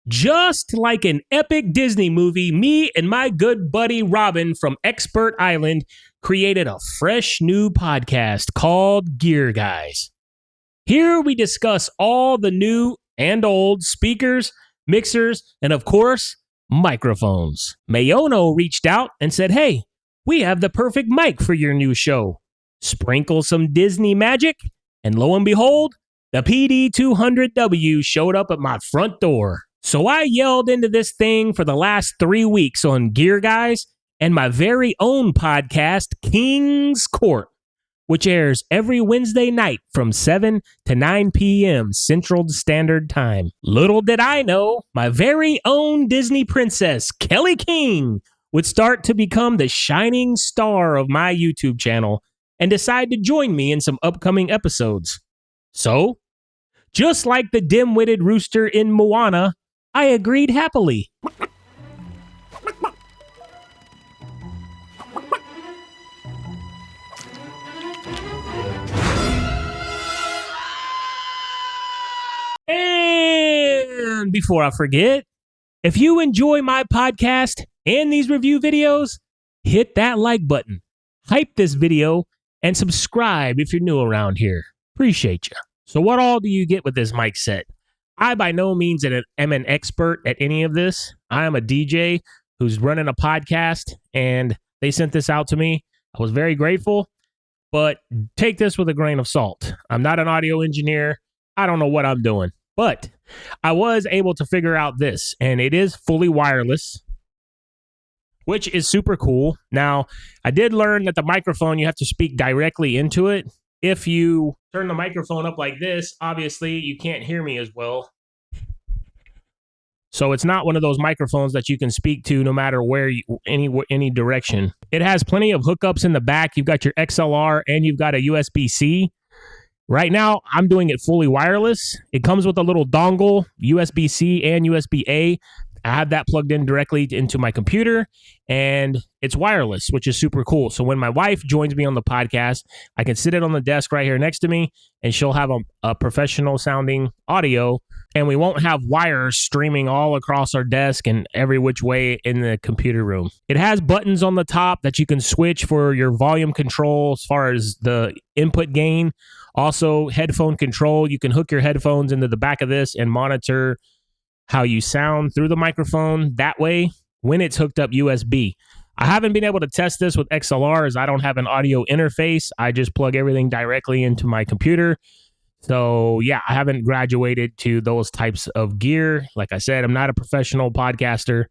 Just like an epic Disney movie, me and my good buddy Robin from Expert Island created a fresh new podcast called Gear Guys. Here we discuss all the new and old speakers, mixers, and of course, microphones. Maono reached out and said, "Hey, we have the perfect mic for your new show. Sprinkle some Disney magic, and lo and behold, the PD200W showed up at my front door. So I yelled into this thing for the last 3 weeks on Gear Guys and my very own podcast, King's Court, which airs every Wednesday night from 7 to 9 p.m. Central Standard Time. Little did I know, my very own Disney princess, Kellie King, would start to become the shining star of my YouTube channel and decide to join me in some upcoming episodes. So, just like the dim-witted rooster in Moana, I agreed happily. And before I forget, if you enjoy my podcast and these review videos, hit that like button, hype this video, and subscribe if you're new around here. Appreciate you. So what all do you get with this mic set? I by no means am an expert at any of this. I am a DJ who's running a podcast, and they sent this out to me. I was very grateful, but take this with a grain of salt. I'm not an audio engineer. I don't know what I'm doing, but I was able to figure out this, and it is fully wireless, which is super cool. Now, I did learn that the microphone, you have to speak directly into it. If you turn the microphone up like this, obviously you can't hear me as well. So it's not one of those microphones that you can speak to no matter where any direction. It has plenty of hookups in the back. You've got your XLR and you've got a USB-C. Right now, I'm doing it fully wireless. It comes with a little dongle, USB-C and USB-A. I have that plugged in directly into my computer, and it's wireless, which is super cool. So when my wife joins me on the podcast, I can sit it on the desk right here next to me, and she'll have a professional sounding audio, and we won't have wires streaming all across our desk and every which way in the computer room. It has buttons on the top that you can switch for your volume control as far as the input gain. Also, headphone control. You can hook your headphones into the back of this and monitor how you sound through the microphone that way when it's hooked up USB. I haven't been able to test this with XLR as I don't have an audio interface. I just plug everything directly into my computer. So yeah, I haven't graduated to those types of gear. Like I said, I'm not a professional podcaster.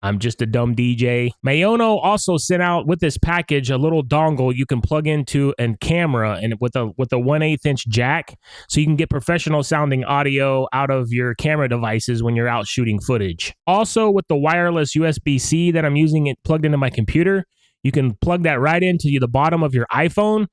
I'm just a dumb DJ. Maono also sent out with this package a little dongle you can plug into a camera and with a 1/8 inch jack, so you can get professional sounding audio out of your camera devices when you're out shooting footage. Also, with the wireless USB-C that I'm using it plugged into my computer, you can plug that right into the bottom of your iPhone,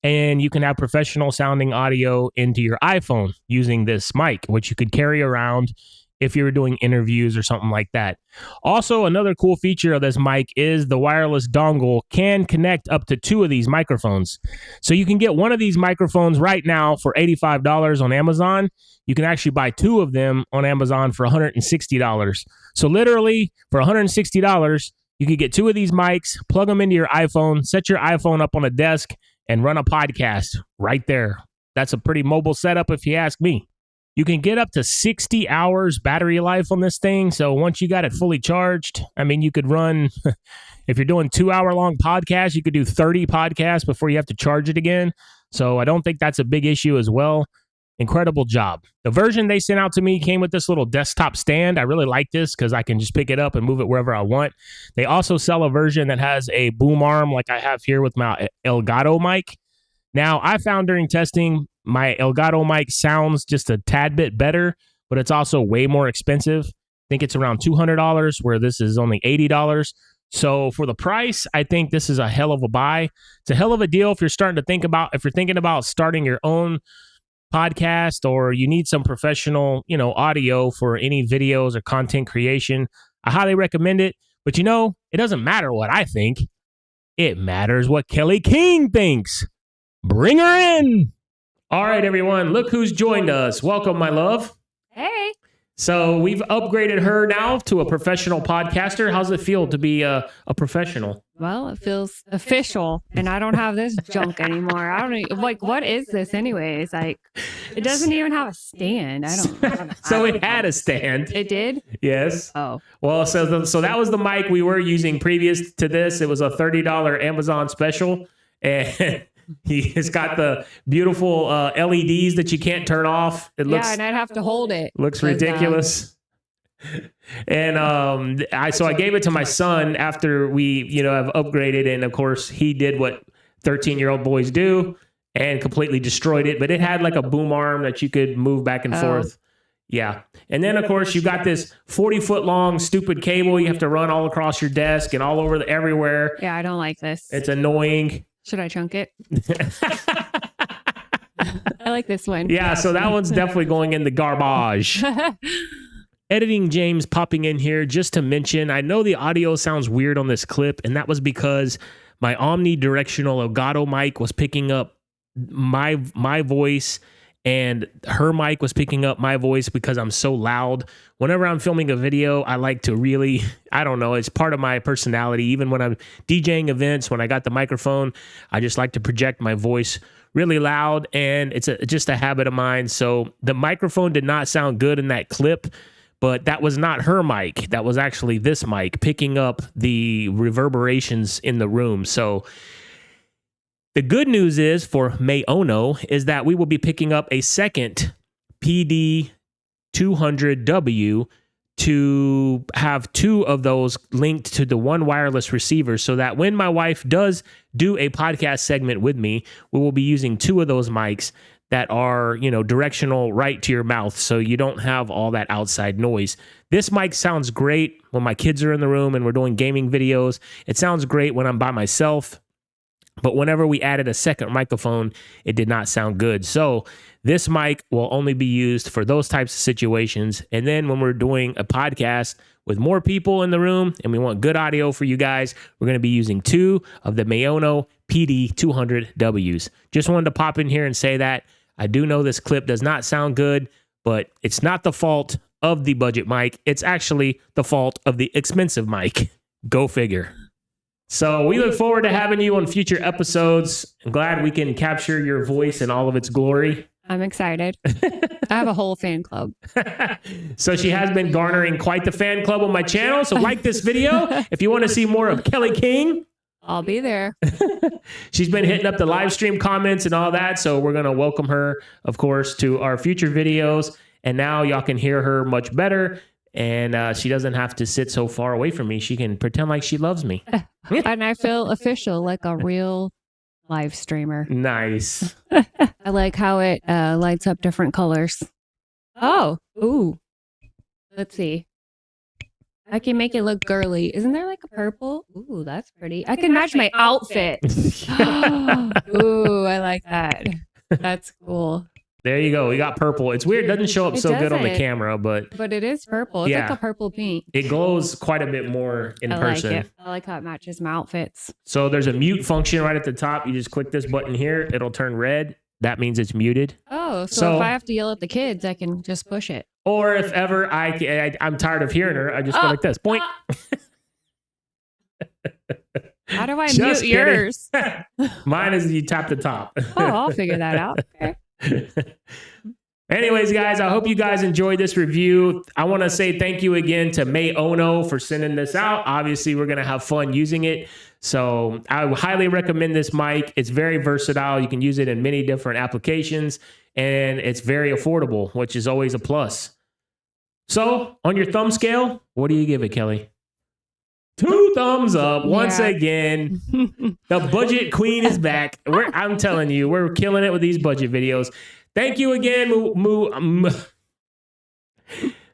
and you can have professional sounding audio into your iPhone using this mic, which you could carry around if you were doing interviews or something like that. Also, another cool feature of this mic is the wireless dongle can connect up to 2 of these microphones. So you can get one of these microphones right now for $85 on Amazon. You can actually buy 2 of them on Amazon for $160. So literally, for $160, you can get 2 of these mics, plug them into your iPhone, set your iPhone up on a desk, and run a podcast right there. That's a pretty mobile setup if you ask me. You can get up to 60 hours battery life on this thing. So once you got it fully charged, I mean, you could run, if you're doing 2-hour-long podcasts, you could do 30 podcasts before you have to charge it again. So I don't think that's a big issue as well. Incredible job. The version they sent out to me came with this little desktop stand. I really like this because I can just pick it up and move it wherever I want. They also sell a version that has a boom arm like I have here with my Elgato mic. Now, I found during testing, my Elgato mic sounds just a tad bit better, but it's also way more expensive. I think it's around $200, where this is only $80. So for the price, I think this is a hell of a buy. It's a hell of a deal if you're thinking about starting your own podcast, or you need some professional, audio for any videos or content creation. I highly recommend it. But it doesn't matter what I think. It matters what Kellie King thinks. Bring her in. All right, everyone, look who's joined us. Welcome, my love. Hey. So we've upgraded her now to a professional podcaster. How's it feel to be a professional? Well, it feels official, and I don't have this junk anymore. I don't even, like, what is this anyways? Like, it doesn't even have a stand. I don't So it had a stand. It did? Yes. Oh. Well, so that was the mic we were using previous to this. It was a $30 Amazon special, and it's got the beautiful LEDs that you can't turn off. It looks, yeah, and I'd have to hold it. Looks ridiculous. And I gave it to my son after we, have upgraded, and of course he did what 13-year-old boys do and completely destroyed it. But it had like a boom arm that you could move back and forth. Yeah. And then of course you got this 40-foot long stupid cable you have to run all across your desk and all over everywhere. Yeah, I don't like this. It's annoying. Should I chunk it? I like this one. Yeah, so that one's definitely going in the garbage. Editing James popping in here just to mention, I know the audio sounds weird on this clip, and that was because my omnidirectional Elgato mic was picking up my voice, and her mic was picking up my voice because I'm so loud. Whenever I'm filming a video, I like to really, I don't know, it's part of my personality. Even when I'm DJing events, when I got the microphone, I just like to project my voice really loud, and it's just a habit of mine. So the microphone did not sound good in that clip, but that was not her mic. That was actually this mic picking up the reverberations in the room. So the good news is for Maono is that we will be picking up a second PD200W to have two of those linked to the one wireless receiver, so that when my wife does do a podcast segment with me, we will be using two of those mics that are, directional right to your mouth, so you don't have all that outside noise. This mic sounds great when my kids are in the room and we're doing gaming videos. It sounds great when I'm by myself, but whenever we added a second microphone, it did not sound good. So this mic will only be used for those types of situations. And then when we're doing a podcast with more people in the room and we want good audio for you guys, we're going to be using two of the Maono PD200Ws. Just wanted to pop in here and say that. I do know this clip does not sound good, but it's not the fault of the budget mic. It's actually the fault of the expensive mic. Go figure. So we look forward to having you on future episodes. I'm glad we can capture your voice in all of its glory. I'm excited. I have a whole fan club. So she has been garnering quite the fan club on my channel. So like this video if you want to see more of Kellie King. I'll be there. She's been hitting up the live stream comments and all that. So we're going to welcome her, of course, to our future videos. And now y'all can hear her much better. And she doesn't have to sit so far away from me. She can pretend like she loves me. And I feel official, like a real live streamer. Nice. I like how it lights up different colors. Oh, ooh. Let's see. I can make it look girly. Isn't there like a purple? Ooh, that's pretty. I can match my outfit. Ooh, I like that. That's cool. There you go. We got purple. It's weird. It doesn't show up so good on the camera, but it is purple. It's like a purple pink. It glows quite a bit more in person. Like it. I like how it matches my outfits. So there's a mute function right at the top. You just click this button here. It'll turn red. That means it's muted. Oh, so if I have to yell at the kids, I can just push it. Or if ever I'm tired of hearing her, I just go like this. Point. How do I mute yours? Mine is you tap the top. Oh, I'll figure that out. Okay. Anyways, guys, I hope you guys enjoyed this review. I want to say thank you again to Maono for sending this out. Obviously, we're going to have fun using it. So I highly recommend this mic. It's very versatile. You can use it in many different applications, and it's very affordable, which is always a plus. So on your thumb scale, what do you give it, Kelly? 2 thumbs up once again. The budget queen is back. I'm telling you, we're killing it with these budget videos. Thank you again,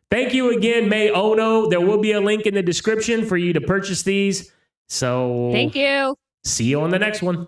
Thank you again, Maono. There will be a link in the description for you to purchase these. So thank you. See you on the next one.